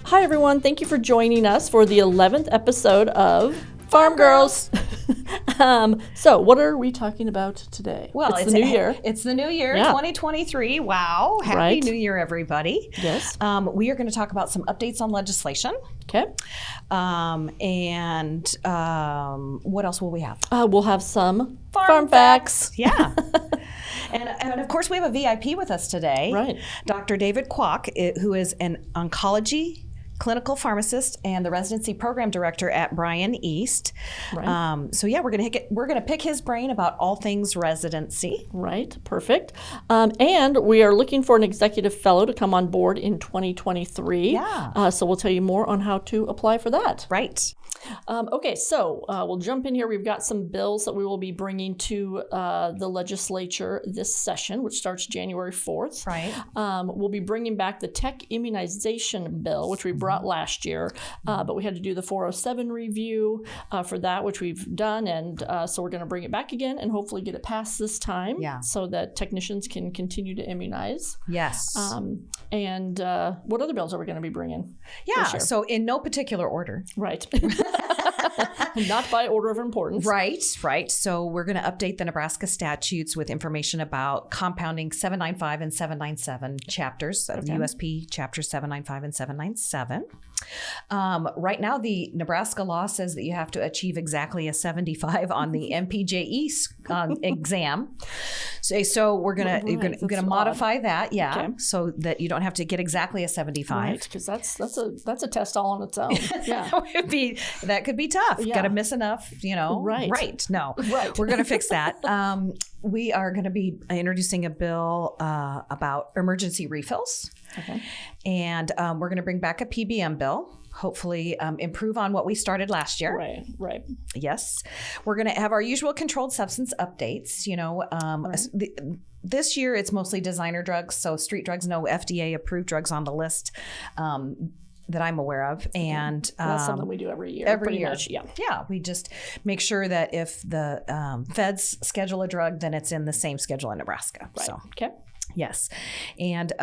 Hi, everyone. Thank you for joining us for the 11th episode of Pharm Girls. So what are we talking about today? Well, it's the new year. It's the new year, Yeah. 2023. Wow. Happy New Year, everybody. Yes. We are going to talk about some updates on legislation. Okay. What else will we have? We'll have some Pharm Facts. Yeah. And of course, we have a VIP with us today. Right. Dr. David Quach, who is an Oncology Clinical Pharmacist and the Residency Program Director at Bryan East. Right. We're gonna pick his brain about all things residency. Right. Perfect. And we are looking for an executive fellow to come on board in 2023. Yeah. So we'll tell you more on how to apply for that. Right. Okay, so we'll jump in here. We've got some bills that we will be bringing to the legislature this session, which starts January 4th. Right. We'll be bringing back the tech immunization bill, which we brought last year, but we had to do the 407 review for that, which we've done, and so we're going to bring it back again and hopefully get it passed this time, so that technicians can continue to immunize. Yes. And what other bills are we going to be bringing? Yeah, this year? so in no particular order. Right. Not by order of importance. Right. So we're going to update the Nebraska statutes with information about compounding 795 and 797 chapters of the USP chapters 795 and 797. Right now, the Nebraska law says that you have to achieve exactly a 75 on the MPJE exam. So we're gonna modify that, so that you don't have to get exactly a 75. Right, because that's a test all on its own. Yeah, that could be tough. Yeah. Got to miss enough, Right. Right. No. Right. We're gonna fix that. We are going to be introducing a bill about emergency refills. Okay. And we're going to bring back a PBM bill, hopefully improve on what we started last year. Right. Yes. We're going to have our usual controlled substance updates. This year, it's mostly designer drugs. So street drugs, no FDA approved drugs on the list. That I'm aware of, and that's something we do every year. Every year, much, yeah. We just make sure that if the feds schedule a drug, then it's in the same schedule in Nebraska. Right. So, okay. Yes, and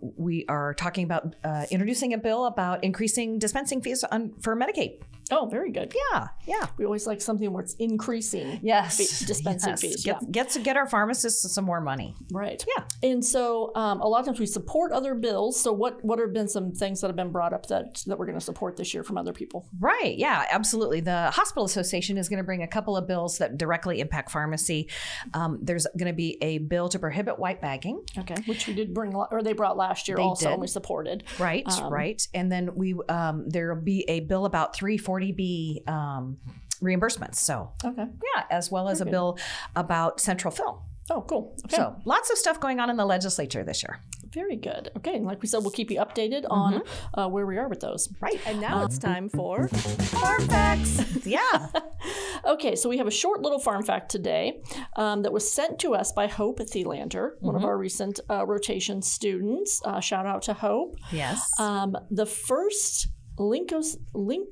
we are talking about introducing a bill about increasing dispensing fees for Medicaid. Oh, very good. Yeah. We always like something where it's increasing. Dispensing fees. Get our pharmacists some more money. Right. Yeah. And so a lot of times we support other bills. So what have been some things that have been brought up that we're going to support this year from other people? Right. Yeah, absolutely. The Hospital Association is going to bring a couple of bills that directly impact pharmacy. There's going to be a bill to prohibit white bagging. Okay, which we did bring, or they brought last year and we supported. Right. And then there will be a bill about 340B reimbursements. So, as well as a bill about central fill. Oh, cool. Okay. So lots of stuff going on in the legislature this year. Very good. Okay, and like we said, we'll keep you updated on where we are with those. Right. And now it's time for Pharm Facts. Yeah. Okay, so we have a short little Pharm Fact today that was sent to us by Hope Thielander, one of our recent rotation students. Shout out to Hope. Yes. The first lincosamide.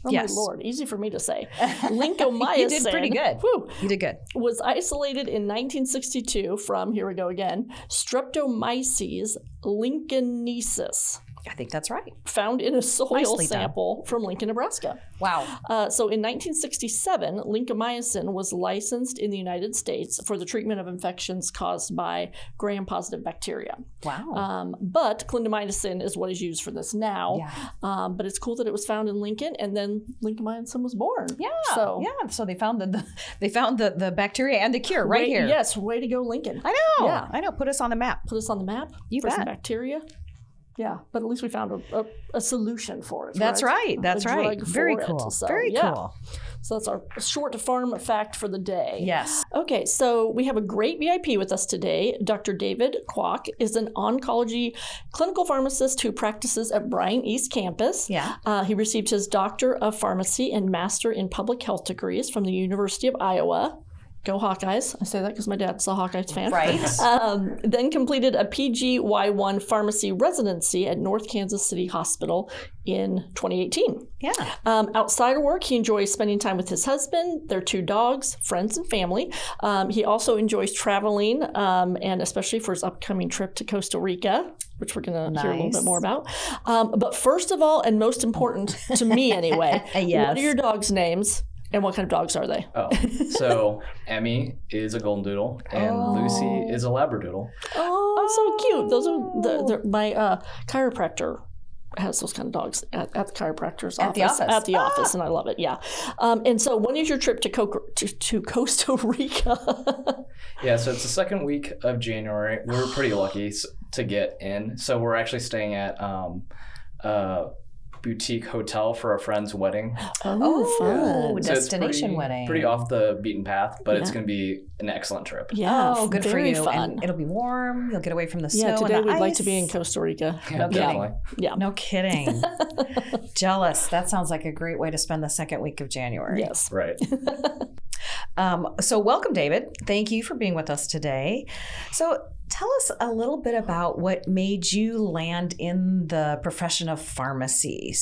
Oh my Lord, easy for me to say. Lincomycin. You did pretty good. Whew, you did good. Was isolated in 1962 from, here we go again, Streptomyces lincolnensis. I think that's right. Found in a soil sample from Lincoln, Nebraska. Wow. So in 1967, lincomycin was licensed in the United States for the treatment of infections caused by gram-positive bacteria. Wow. But clindamycin is what is used for this now. Yeah. But it's cool that it was found in Lincoln, and then lincomycin was born. Yeah. So they found the bacteria and the cure right here. Yes. Way to go, Lincoln. I know. Yeah. I know. Put us on the map. Put us on the map. You for bet. Some bacteria. Yeah, but at least we found a solution for it. That's right. That's right. Very cool. So, very cool. So that's our short Pharm fact for the day. Yes. Okay, so we have a great VIP with us today. Dr. David Quach is an oncology clinical pharmacist who practices at Bryan East campus. Yeah. He received his Doctor of Pharmacy and Master in Public Health degrees from the University of Iowa. Go Hawkeyes. I say that because my dad's a Hawkeyes fan. Right. Then completed a PGY-1 Pharmacy Residency at North Kansas City Hospital in 2018. Yeah. Outside of work, he enjoys spending time with his husband, their 2 dogs, friends, and family. He also enjoys traveling, and especially for his upcoming trip to Costa Rica, which we're going to hear a little bit more about. But first of all, and most important to me anyway, Yes. What are your dogs' names? And what kind of dogs are they? Oh, so Emmy is a golden doodle, and Lucy is a labradoodle. Oh, so cute. Those are my chiropractor has those kind of dogs at the chiropractor's office. At the office, and I love it. Yeah. And so, when is your trip to Costa Rica? Yeah, so it's the second week of January. We were pretty lucky to get in. So we're actually staying at a boutique hotel for a friend's wedding. Oh, fun. So Destination wedding. Pretty off the beaten path, but it's going to be an excellent trip. Yeah. Oh, good for very you. Fun. And it'll be warm. You'll get away from the snow. Yeah, today and the we'd like ice. to be in Costa Rica. No kidding. Yeah. No kidding. Jealous. That sounds like a great way to spend the second week of January. Yes. Right. So welcome, David. Thank you for being with us today. So tell us a little bit about what made you land in the profession of pharmacy.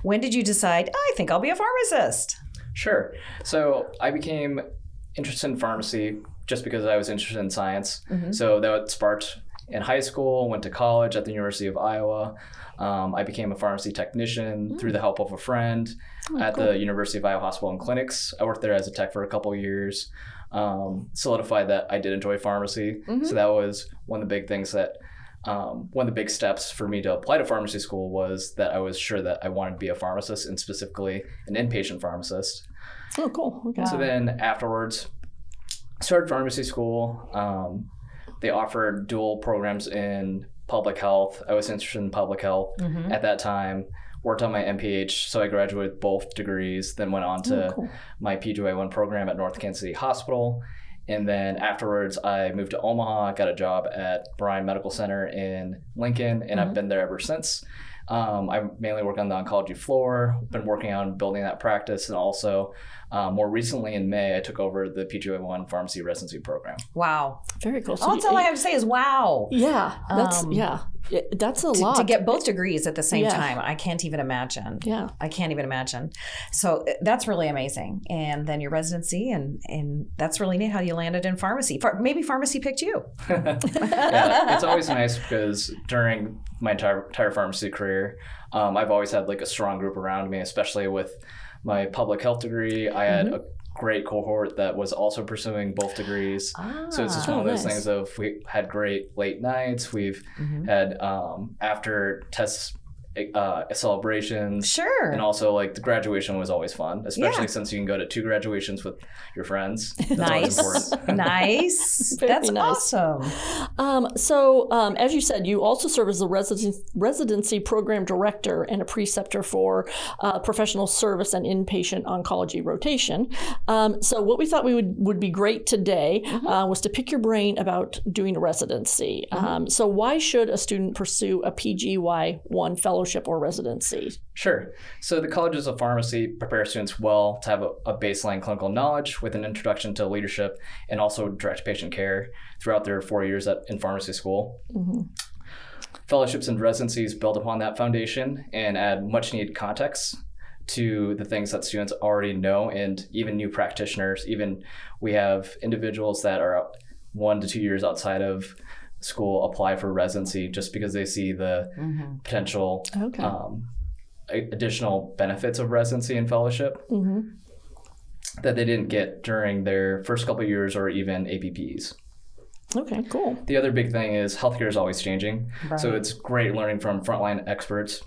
When did you decide, I think I'll be a pharmacist? Sure. So I became interested in pharmacy just because I was interested in science. Mm-hmm. So that sparked in high school, went to college at the University of Iowa. I became a pharmacy technician through the help of a friend at the University of Iowa Hospital and Clinics. I worked there as a tech for a couple of years, solidified that I did enjoy pharmacy. Mm-hmm. So that was one of the big things that, one of the big steps for me to apply to pharmacy school was that I was sure that I wanted to be a pharmacist and specifically an inpatient pharmacist. Oh, cool. Okay. So then afterwards, started pharmacy school. They offered dual programs in public health. I was interested in public health at that time. Worked on my MPH, so I graduated with both degrees. Then went on to my PGY-1 program at North Kansas City Hospital. And then afterwards, I moved to Omaha, got a job at Bryan Medical Center in Lincoln, and I've been there ever since. I mainly work on the oncology floor, been working on building that practice, and also more recently in May, I took over the PGY-1 Pharmacy Residency Program. Wow. Very cool. So That's all I have to say is wow. Yeah. That's a lot. To get both degrees at the same Yeah. time, I can't even imagine. Yeah. I can't even imagine. So that's really amazing. And then your residency, and that's really neat how you landed in pharmacy. Maybe pharmacy picked you. Yeah, it's always nice because during my entire pharmacy career, I've always had like a strong group around me, especially with my public health degree. I had a great cohort that was also pursuing both degrees. So it's just one of those things of we had great late nights. We've had after tests celebrations. Sure. And also like the graduation was always fun, especially since you can go to 2 graduations with your friends. That's always important. Nice. Very That's nice. awesome. So, as you said, you also serve as the residency program director and a preceptor for professional service and inpatient oncology rotation. So what we thought would be great today was to pick your brain about doing a residency. So why should a student pursue a PGY-1 fellowship or residency? Sure. So the colleges of pharmacy prepare students well to have a baseline clinical knowledge with an introduction to leadership and also direct patient care throughout their 4 years in pharmacy school. Fellowships and residencies build upon that foundation and add much needed context to the things that students already know, and even new practitioners. Even we have individuals that are 1 to 2 years outside of school apply for residency just because they see the potential additional benefits of residency and fellowship that they didn't get during their first couple of years or even APPs. Okay, cool. The other big thing is healthcare is always changing. Right. So it's great learning from frontline experts,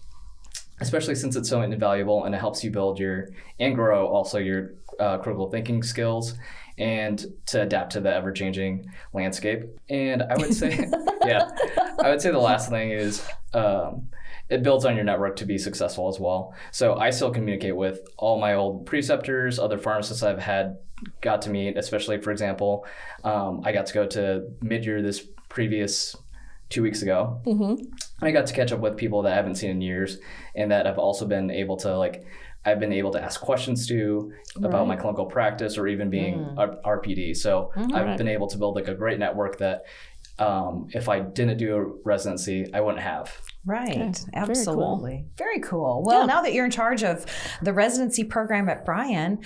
especially since it's so invaluable and it helps you build and grow also your critical thinking skills and to adapt to the ever-changing landscape. And I would say, I would say the last thing is it builds on your network to be successful as well. So I still communicate with all my old preceptors, other pharmacists I've got to meet, especially, for example, I got to go to mid-year this previous 2 weeks ago. And I got to catch up with people that I haven't seen in years, and that I've also been able to I've been able to ask questions to about my clinical practice, or even being a RPD. So I've been able to build a great network that if I didn't do a residency, I wouldn't have. Right. Okay. Absolutely. Very cool. Well, now that you're in charge of the residency program at Bryan,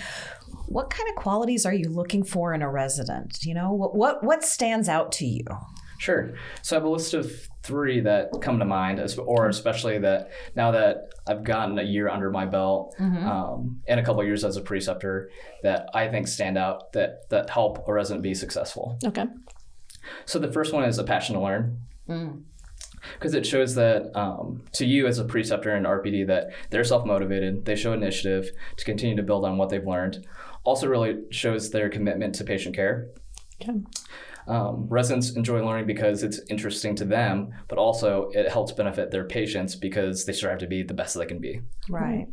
what kind of qualities are you looking for in a resident? What stands out to you? Sure. So I have a list of 3 that come to mind, or especially that now that I've gotten a year under my belt and a couple of years as a preceptor, that I think stand out that help a resident be successful. Okay. So the first one is a passion to learn. Because it shows that to you as a preceptor and RPD that they're self-motivated, they show initiative to continue to build on what they've learned. Also really shows their commitment to patient care. Okay. Residents enjoy learning because it's interesting to them, but also it helps benefit their patients because they strive to be the best they can be. Right.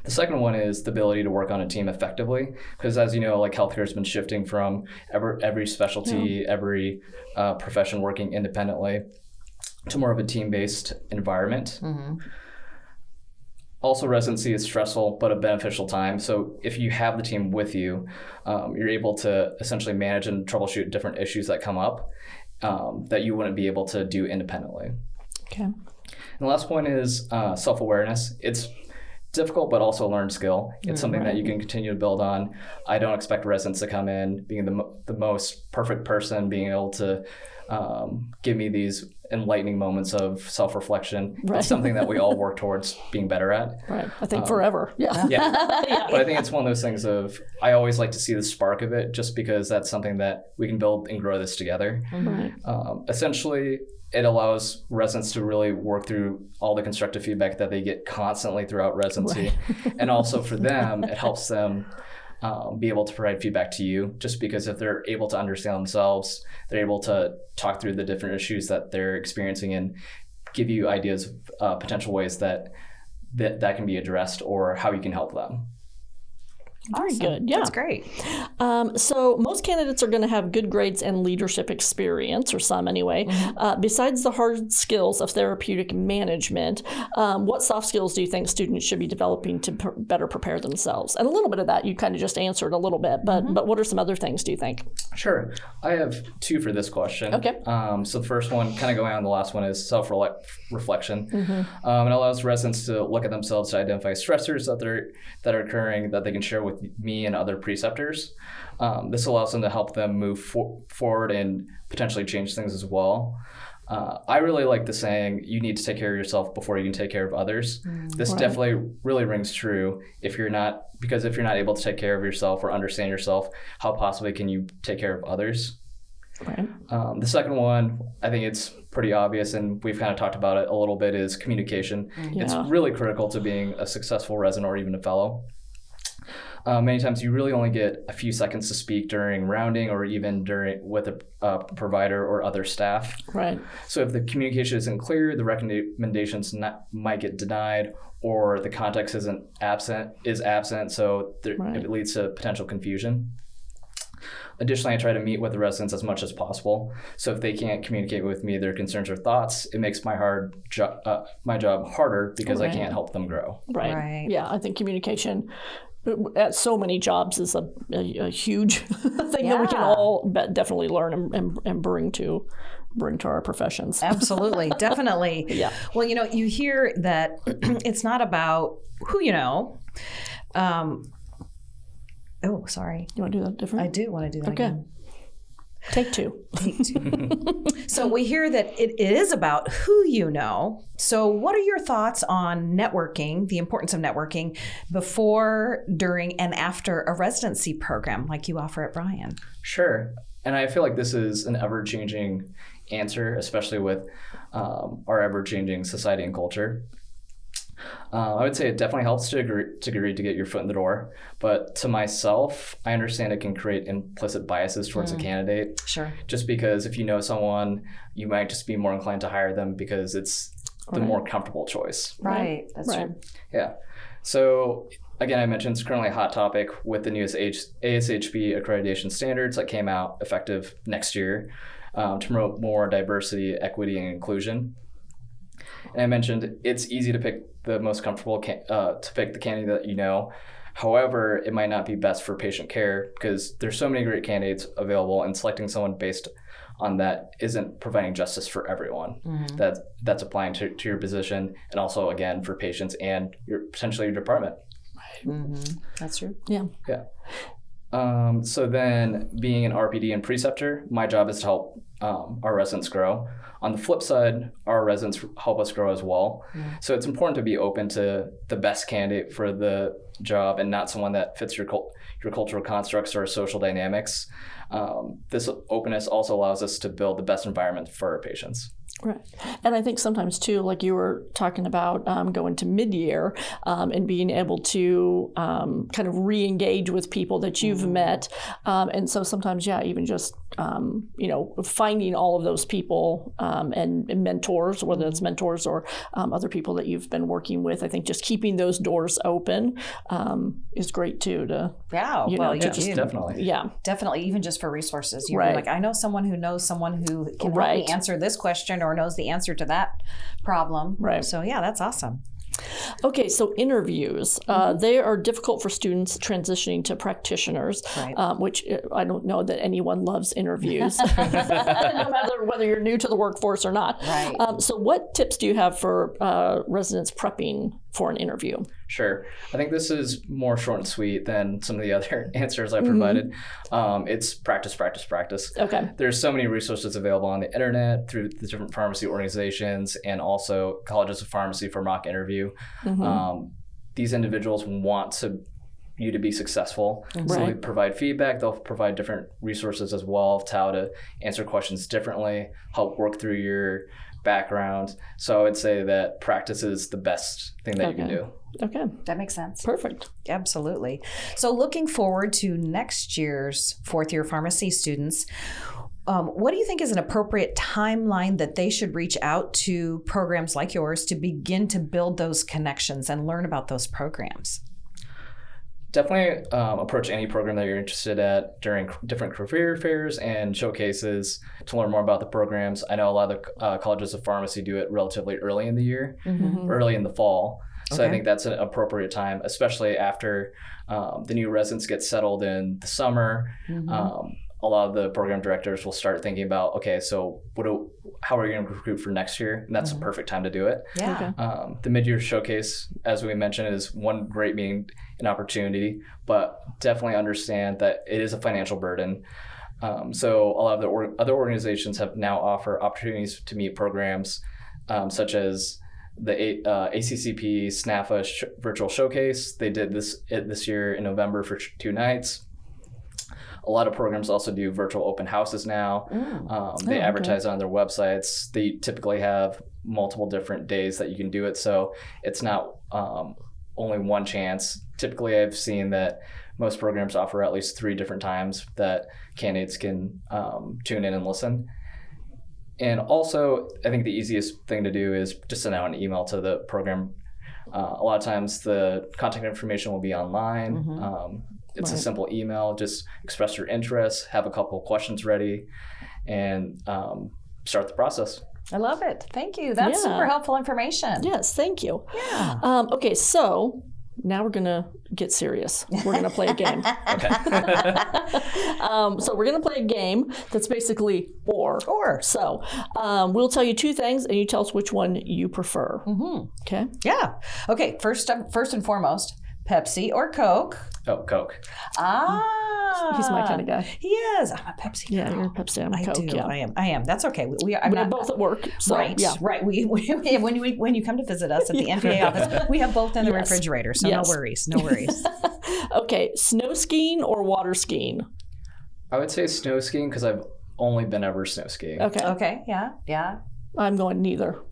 The second one is the ability to work on a team effectively, because as you know, healthcare has been shifting from every specialty, every profession working independently to more of a team-based environment. Also, residency is stressful, but a beneficial time. So if you have the team with you, you're able to essentially manage and troubleshoot different issues that come up that you wouldn't be able to do independently. Okay. And the last point is self-awareness. It's difficult, but also a learned skill. It's something that you can continue to build on. I don't expect residents to come in being the most perfect person, being able to give me these enlightening moments of self-reflection. It's something that we all work towards being better at. Right. I think forever. Yeah. But I think it's one of those things of, I always like to see the spark of it, just because that's something that we can build and grow this together. Right. Essentially, it allows residents to really work through all the constructive feedback that they get constantly throughout residency. And also for them, it helps them be able to provide feedback to you, just because if they're able to understand themselves, they're able to talk through the different issues that they're experiencing and give you ideas of potential ways that can be addressed or how you can help them. Very good. Yeah. That's great. So most candidates are going to have good grades and leadership experience, or some anyway. Besides the hard skills of therapeutic management, what soft skills do you think students should be developing to better prepare themselves? And a little bit of that you kind of just answered a little bit, but what are some other things, do you think? Sure. I have 2 for this question. Okay. So the first one, kind of going on the last one, is self-reflection. It allows residents to look at themselves to identify stressors that are occurring that they can share with me and other preceptors. This allows them to help them move forward and potentially change things as well. I really like the saying, you need to take care of yourself before you can take care of others. This definitely really rings true if you're not able to take care of yourself or understand yourself, how possibly can you take care of others? Right. The second one, I think it's pretty obvious, and we've kind of talked about it a little bit, is communication. It's really critical to being a successful resident or even a fellow. Many times you really only get a few seconds to speak during rounding or even with a provider or other staff. Right. So if the communication isn't clear, the recommendations might get denied, or the context is absent, so it leads to potential confusion. Additionally, I try to meet with the residents as much as possible. So if they can't communicate with me their concerns or thoughts, it makes my job harder because I can't help them grow. Right. Yeah, I think communication at so many jobs is a huge thing that we can all definitely learn and bring to our professions. Absolutely, definitely. Yeah. Well, you hear that it's not about who you know. Oh, sorry. You want to do that different? I do want to do that again. Take two. So we hear that it is about who you know. So what are your thoughts on networking, the importance of networking before, during, and after a residency program like you offer at Bryan? Sure. And I feel like this is an ever-changing answer, especially with our ever-changing society and culture. I would say it definitely helps to agree to get your foot in the door. But to myself, I understand it can create implicit biases towards a candidate. Sure. Just because if you know someone, you might just be more inclined to hire them because it's the more comfortable choice. Right. That's true. Yeah. So again, I mentioned it's currently a hot topic with the newest ASHP accreditation standards that came out effective next year. to promote more diversity, equity, and inclusion. And I mentioned it's easy to pick the most comfortable to pick the candidate that you know. However, it might not be best for patient care because there's so many great candidates available, and selecting someone based on that isn't providing justice for everyone that's applying to your position, and also, again, for patients and potentially your department. That's true. Yeah. So then, being an RPD and preceptor, my job is to help our residents grow. On the flip side, our residents help us grow as well. So it's important to be open to the best candidate for the job and not someone that fits your cultural constructs or social dynamics. This openness also allows us to build the best environment for our patients. Right. And I think sometimes too, like you were talking about going to mid-year and being able to kind of re-engage with people that you've met. And so sometimes, even just, finding all of those people and mentors, whether it's mentors or other people that you've been working with, I think just keeping those doors open is great too. Definitely. Yeah. Definitely, even just for resources. You're Right. like, I know someone who knows someone who can help me answer this question or knows the answer to that problem. Right. So yeah, that's awesome. Okay, so interviews. They are difficult for students transitioning to practitioners, which I don't know that anyone loves interviews, no matter whether you're new to the workforce or not. Right. So what tips do you have for residents prepping for an interview? Sure. I think this is more short and sweet than some of the other answers I provided. It's practice, practice, practice. Okay. There's so many resources available on the internet through the different pharmacy organizations and also colleges of pharmacy for mock interview. These individuals want you to be successful. So they provide feedback. They'll provide different resources as well to how to answer questions differently, help work through your background. So I would say that practice is the best thing that you can do. Okay. That makes sense. Perfect. Absolutely. So looking forward to next year's fourth year pharmacy students, what do you think is an appropriate timeline that they should reach out to programs like yours to begin to build those connections and learn about those programs? Definitely approach any program that you're interested at during different career fairs and showcases to learn more about the programs. I know a lot of the colleges of pharmacy do it relatively early in the year, early in the fall. So I think that's an appropriate time, especially after the new residents get settled in the summer. A lot of the program directors will start thinking about, okay, so how are we going to recruit for next year? And that's a perfect time to do it. Yeah. The mid-year showcase, as we mentioned, is one great meeting and opportunity, but definitely understand that it is a financial burden. So a lot of the other organizations have now offer opportunities to meet programs such as the ACCP SNAFA virtual showcase. They did this year in November for 2 nights. A lot of programs also do virtual open houses now. They advertise on their websites. They typically have multiple different days that you can do it. So it's not only one chance. Typically, I've seen that most programs offer at least 3 different times that candidates can tune in and listen. And also, I think the easiest thing to do is just send out an email to the program. A lot of times the contact information will be online. It's a simple email. Just express your interest, have a couple of questions ready, and start the process. I love it. Thank you. That's super helpful information. Yes, thank you. Yeah. Okay, so now we're going to get serious. We're going to play a game. Okay. So we're going to play a game that's basically or. So we'll tell you 2 things, and you tell us which one you prefer. Okay? Yeah. Okay, first and foremost, Pepsi or Coke? Oh, Coke. He's my kind of guy. He is. I'm a Pepsi girl. Yeah, you're a Pepsi. I'm a Coke. I do. Yeah. I am. That's okay. We're both at work. So, right. Yeah. Right. When you come to visit us at the NPA office, we have both in the refrigerator. So no worries. No worries. Okay. Snow skiing or water skiing? I would say snow skiing because I've only been ever snow skiing. Okay. Yeah. I'm going neither.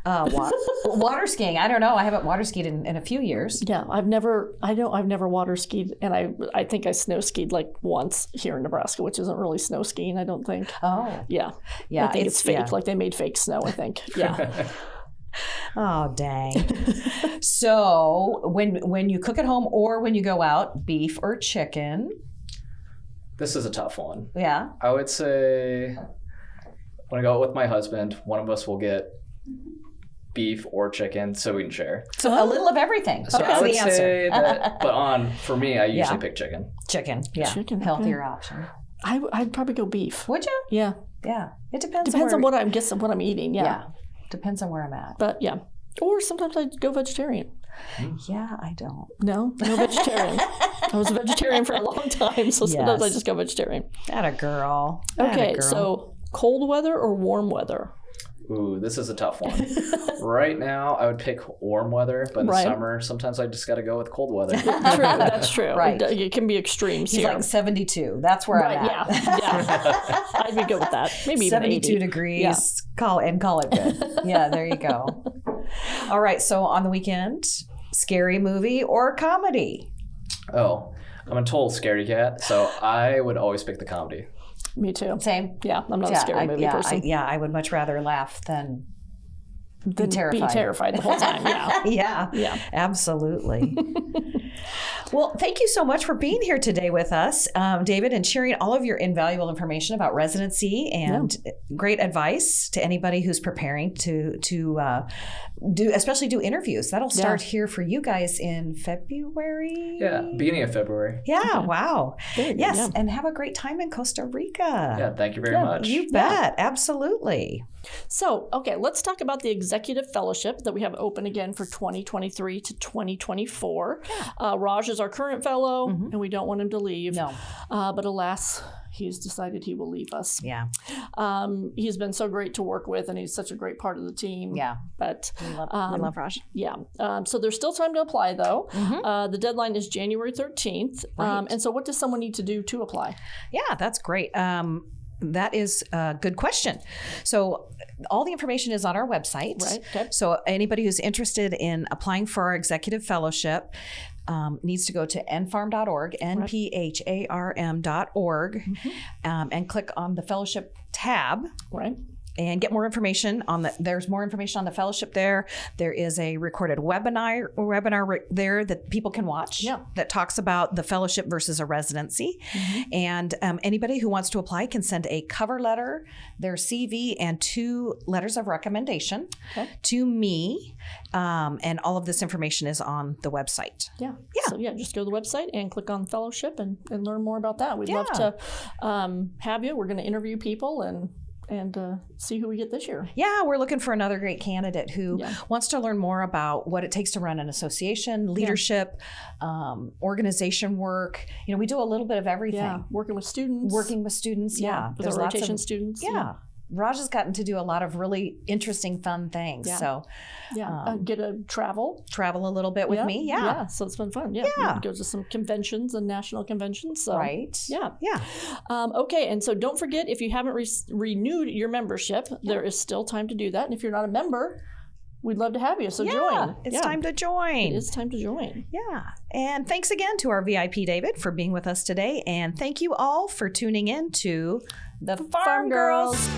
Water skiing. I don't know. I haven't water skied in a few years. Yeah, I've never water skied, and I think I snow skied like once here in Nebraska, which isn't really snow skiing, I don't think. Oh. Yeah. I think it's fake. Like they made fake snow, I think. Yeah. Oh, dang. So when you cook at home or when you go out, beef or chicken? This is a tough one. Yeah. I would say when I go out with my husband, one of us will get beef or chicken so we can share. So a little of everything. So That's I would the answer. say that, but for me, I usually pick chicken. Chicken. Yeah. Chicken, Healthier option. I'd probably go beef. Would you? Yeah. Yeah. It depends on what I'm eating. Yeah. Depends on where I'm at. But yeah. Or sometimes I go vegetarian. Yeah, I don't. No vegetarian. I was a vegetarian for a long time, so sometimes I just go vegetarian. Atta girl. Okay, so cold weather or warm weather? Ooh, this is a tough one. Right now, I would pick warm weather, but in the summer, sometimes I just got to go with cold weather. True, that's true. Right. It can be extremes He's here. like 72. That's where I'm at. Yeah. I'd be good with that. Maybe even 72 80. degrees. Yeah. Call it good. Yeah, there you go. All right, so on the weekend, scary movie or comedy? Oh, I'm a total scaredy cat, so I would always pick the comedy. Me too. Same. Yeah, I'm not a scary movie person. I would much rather laugh than be terrified. Be terrified the whole time. Yeah. Yeah, absolutely. Well, thank you so much for being here today with us, David, and sharing all of your invaluable information about residency and great advice to anybody who's preparing to especially do interviews. That'll start here for you guys in February. Yeah, beginning of February. Yeah, wow. Yes, yeah. and have a great time in Costa Rica. Yeah, thank you very much. You bet, absolutely. So, okay, let's talk about the Executive Fellowship that we have open again for 2023 to 2024. Raj is our current fellow, and we don't want him to leave. No. But alas, he's decided he will leave us. Yeah. He's been so great to work with, and he's such a great part of the team. Yeah. But We love Raj. yeah. So there's still time to apply, though. The deadline is January 13th. Right. And so what does someone need to do to apply? Yeah, that's great. That is a good question. So all the information is on our website. Right. Okay. So anybody who's interested in applying for our executive fellowship needs to go to npharm.org, npharm.org, and click on the fellowship tab. Right. And get more information on there's more information on the fellowship there. There is a recorded webinar there that people can watch that talks about the fellowship versus a residency. And anybody who wants to apply can send a cover letter, their CV, and 2 letters of recommendation to me. And all of this information is on the website. Yeah. So just go to the website and click on fellowship and learn more about that. We'd love to have you. We're going to interview people and see who we get this year. Yeah, we're looking for another great candidate who wants to learn more about what it takes to run an association, leadership, organization work. We do a little bit of everything. Yeah, working with students. With With our rotation students. Yeah. Raj has gotten to do a lot of really interesting, fun things. Yeah. So, get a travel a little bit with me. Yeah. So it's been fun. Yeah. Go to some conventions and national conventions. So. Right. Yeah. Yeah. Okay. And so don't forget, if you haven't renewed your membership, there is still time to do that. And if you're not a member, we'd love to have you. So join. It's time to join. It is time to join. Yeah. And thanks again to our VIP, David, for being with us today. And thank you all for tuning in to the Pharm Girls.